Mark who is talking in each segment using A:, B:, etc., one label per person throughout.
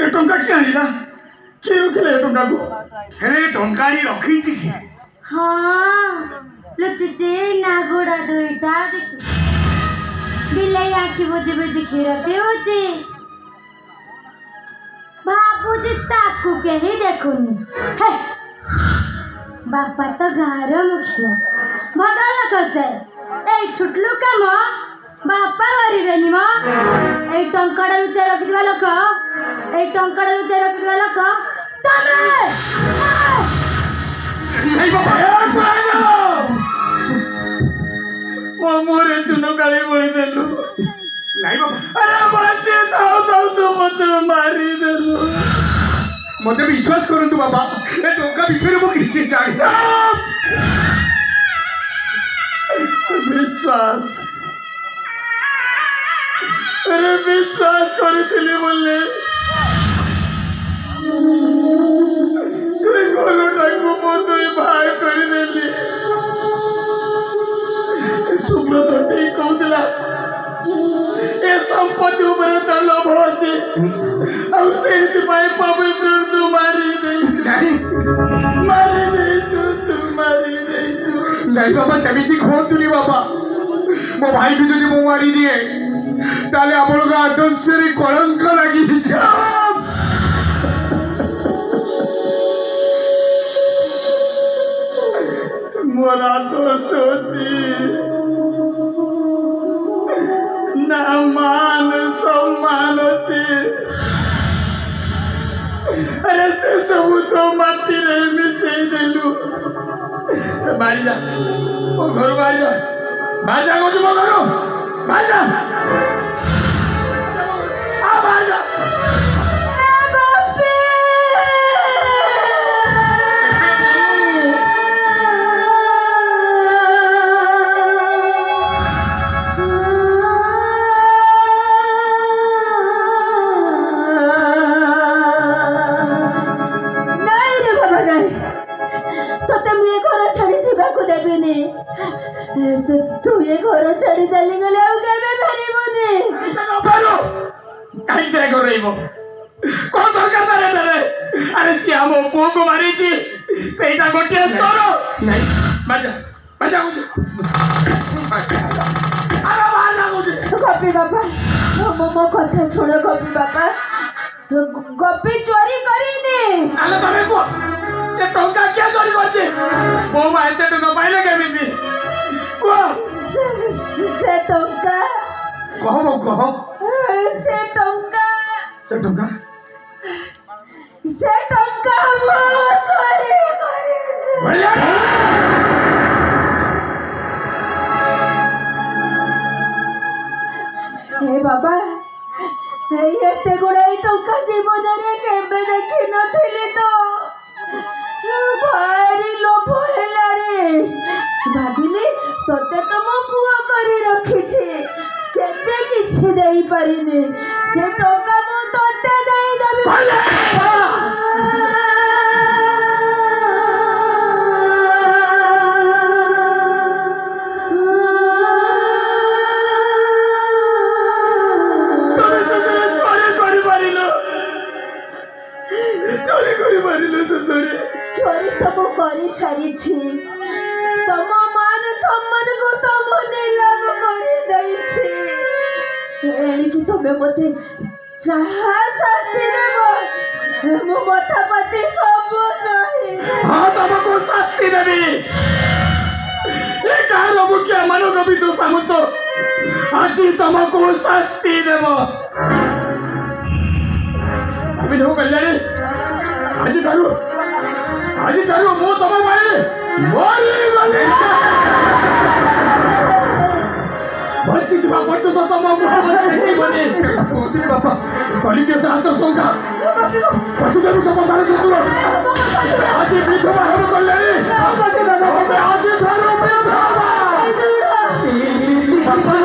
A: ए टंका किए आनिला किए रखिले ए टंका को हेरे टंकाड़ी रखिछि कि
B: हाँ लुचिचे नागोड़ा दुईटा देखु बिलाई आँखी बुझी बुझी क्षीर पिउछि बाबूजी ताकू केही देखुनी हे बापा तो गाँव मुखिया बदल कसे ए छुटलू काम बापा करेनि म ए टंकाटा लुचाई रखिथिबा लोक ए टंकाटा लुचाई रखिथिबा लोक तमे
A: नहीं बाबा मो मोरे चुनो काली बोली देलु नहीं बाबा अरे बच्चे दाओ तो मत मारी देलु मते विश्वास करंतु बाबा ए टंका विषय मो किछि जानि विश्वास अरे विश्वास करथिली बोले तुई घरटाକୁ मो दुई भाई କରିଦେଲି सुब्रत ठीक कहूला ए संपत्ति ऊपर तो लोभ अछि आ सेति पाए पवित्र तू मारी दे नहीं बाबा सेमिति खोतुनी बाबा मो भाई भी जदि मो मारी दिए ताले आपण का आदर्श रे कलंक लागी जा मोरा दोष अछि ना मान सम्मान अछि अरे से सब तो माटी रे मिसै देलु बारी जा ओ घर बारी जा बाजा को मो घर बाजा आ बाजा
B: तू ये घर छाड़ी चली गले आउ केबे फेरिबोनी
A: बारो काई से करइबो कोन दरकार तारे रे अरे श्याम पो को मारी छी सेटा गोटिया चोरो नहीं बाजा बाजा अरे बाजा
B: गोपी बाबा मो कथा सुनो गोपी बाबा गोपी चोरी करिनी
A: अरे तमे को से टंका क्या चोरी करछे मो माइते टंका पाइले केमिति को
B: से टंका
A: कहो
B: से टंका
A: से टंका
B: मो चोरी करे
A: बढ़िया
B: हे बाबा एते गुड़े टंका जीवन रे केबे देखि नथिली तो भारी लोभ हैला रे भाबिली तोते तो मो पुआ करी रखिछि केबे किछि देई परिनी से टंका मो तोते देई देबी चोरी तो मो करी सारिछि तम मान सम्मान को तम नीलाम करी दैछि एणी कि तमे मते चाहा शास्ति देबो मो माथा पति सब नहीं
A: हां तुमको शास्ति देबी ए कार मुखिया मानो कभी तो सामंत आज तुमको शास्ति देबो अभी देखो कल्याणी आज करू मो तम भाई मरी गले बच्ची दिवा बच्चो तो तम नहीं बने कोती बाबा कली के साथ संका पशु के समाधान से तू आज विधवा हम कल्याणी हमें आज थारो पे धावा
B: बाबा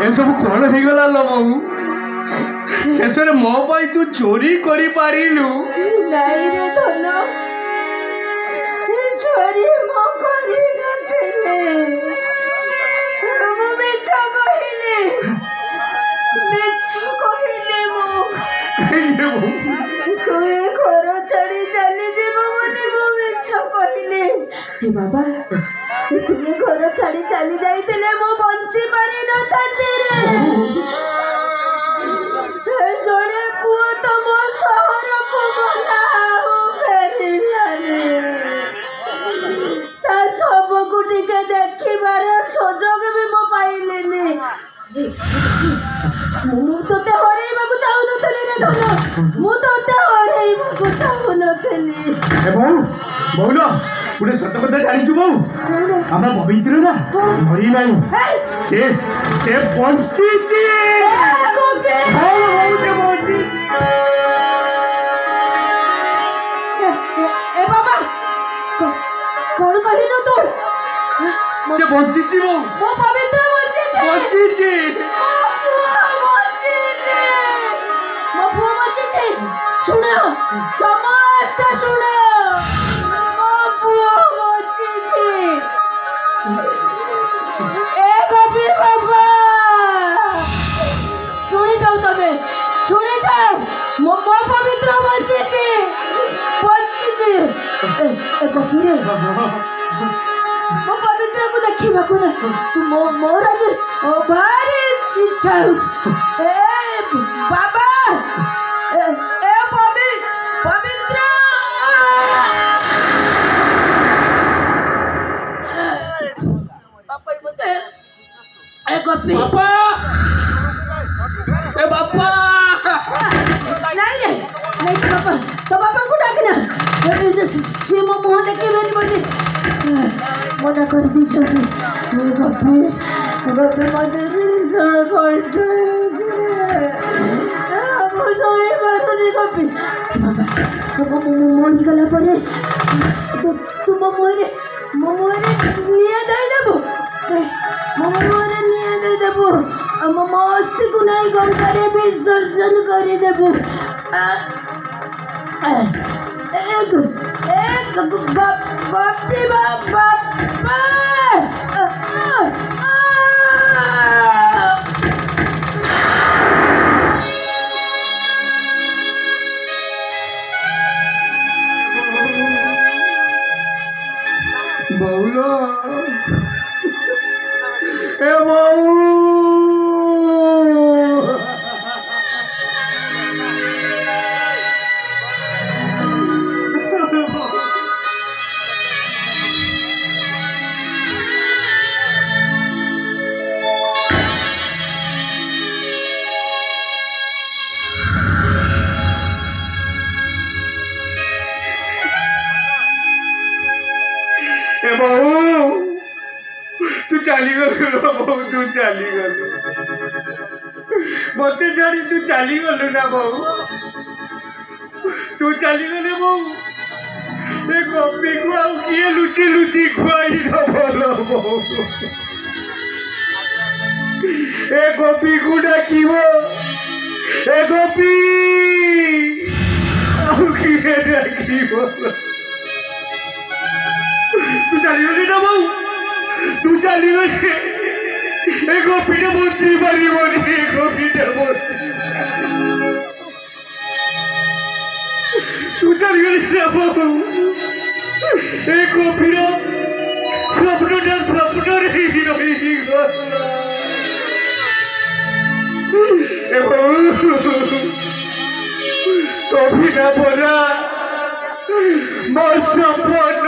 A: ଏସବୁ କ'ଣ ହେଇଗଲା ଲୋ ବୋଉ? ଶେଷରେ ମୋ ପାଇଁ ତୁ ଚୋରି କରିପାରିଲୁ?
B: ନାଇଁ ରେ ଧନ, ଚୋରି ମୁଁ କରିନଥିଲି। ମୁଁ ମିଛ କହିଲି ମୁଁ। ତୁ ଏ ଘର ଛାଡ଼ି ଚାଲିଯିବ ବୋଲି ମୁଁ ମିଛ କହିଲି। ବାବା, ତୁମେ ଘର ଛାଡ଼ି ଚାଲି ଯାଇଥିଲେ ମୁଁ ବଞ୍ଚି ପାରିନଥାନ୍ତି ରେ। ଜଣେ ପୁଅ ତମ ସହରକୁ ଗଲା ଆଉ ଫେରିଲାନି। ତା ଶବକୁ ଟିକେ ଦେଖିବାର ସୁଯୋଗ ବି ମୁଁ ପାଇଲିନି। ମୁଁ ତୋତେ ହରେଇବାକୁ ଚାହୁଁନଥିଲି ରେ ଧନ, ମୁଁ ତୋତେ ହରେଇବାକୁ ଚାହୁଁନଥିଲି।
A: ବୋଉଲ ଗୋଟେ ସତ କଥା ଜାଣିଛୁ ବୋଉ? ଆମ ପବିତ୍ର ନା ମରି ନାହିଁ, ସେ ବଞ୍ଚିଛି।
B: ଏ ବାବା, କଣ କହିଲୁ ତୁ?
A: ସେ ବଞ୍ଚିଛି ବୋଉ,
B: ମୋ ପବିତ୍ର ବଞ୍ଚିଛି। ମୋ ପୁଅ ବଞ୍ଚିଛି। ଶୁଣ ସମସ୍ତେ ଶୁଣ, ମୋ ପୁଅ ବଞ୍ଚିଛି। ଏ ଗୋପୀ ବାବା, ଶୁଣିଥାଉ ତମେ, ଶୁଣିଥାଉ। ମୋ ପବିତ୍ର ବଞ୍ଚିଛି। ଏ ଗୋପୀରେ ମୋ ପବିତ୍ରକୁ ଦେଖିବାକୁ ନା ମୋର ଆଜି ଭାରି ଇଚ୍ଛା ହେଉଛି। ଏ ବାବା, ଏ ପବିତ୍ର, ଏ ଗୋପୀ,
A: ବାପା
B: ନାଇଁ ରେ, ନାଇଁ ତୋ ବାପାଙ୍କୁ ଡାକିନା। ସେ ମୋ ମୁହଁ ଦେଖିବେନି ବୋଲି ମନା କରିଦେଇଛନ୍ତି। ଗୋପୀ ମତେ ଭୀଷଣ କଷ୍ଟ ହେଉଛି। ମୁଁ ଶୋଇପାରୁନି ଗୋପୀ। ବାବା, ମରିଗଲା ପରେ ତୁ ମୋ ମୁହଁରେ ନିଆଁ ଦେଇଦେବୁ। ମୋ ମୁହଁରେ ନିଆଁ ଦେଇଦେବୁ। ଆମ ମସ୍ତିକୁ ନେଇ ଗଙ୍ଗାରେ ବିସର୍ଜନ କରିଦେବୁ। ଗୋପୀ ବାବା,
A: ବୋଉଲ, ଏ ବୋଉ तू ଚାଲିଗଲୁ ବୋଉ, ତୁ ଚାଲିଗଲୁ। ମତେ ଛାଡ଼ି ତୁ ଚାଲିଗଲୁ ନା ବୋଉ, ତୁ ଚାଲିଗଲେ ବୋଉ। ଏ ଗୋପୀକୁ ଆଉ କିଏ ଲୁଚି ଲୁଚି ଖୁଆଇ ଦବ ବୋଉ? ଏ ଗୋପୀକୁ ଡାକିବ, ଏ ଗୋପୀ ଆଉ କିଏ ଡାକିବ? ତୁ ଚାଲିଗଲି ନା ବୋଉ, ତୁ ଚାଲିଗଲି। ଏ ଗୋପୀଟା ବଞ୍ଚି ପାରିବନି, ଏ ଗୋପୀଟା ତୁ ଚାଲିଗଲି ନା ବୋଉ। ଏ ଗୋପୀର ସ୍ୱପ୍ନଟା ସ୍ୱପ୍ନରେ ରହିଗଲା। ଏ ବୋଉ, କବିନା ପରା ମୋ ସପନ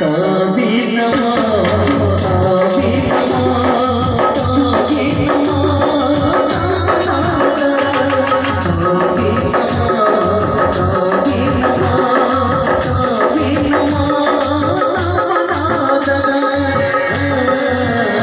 A: तभी नमो तभी नमो तभी नमो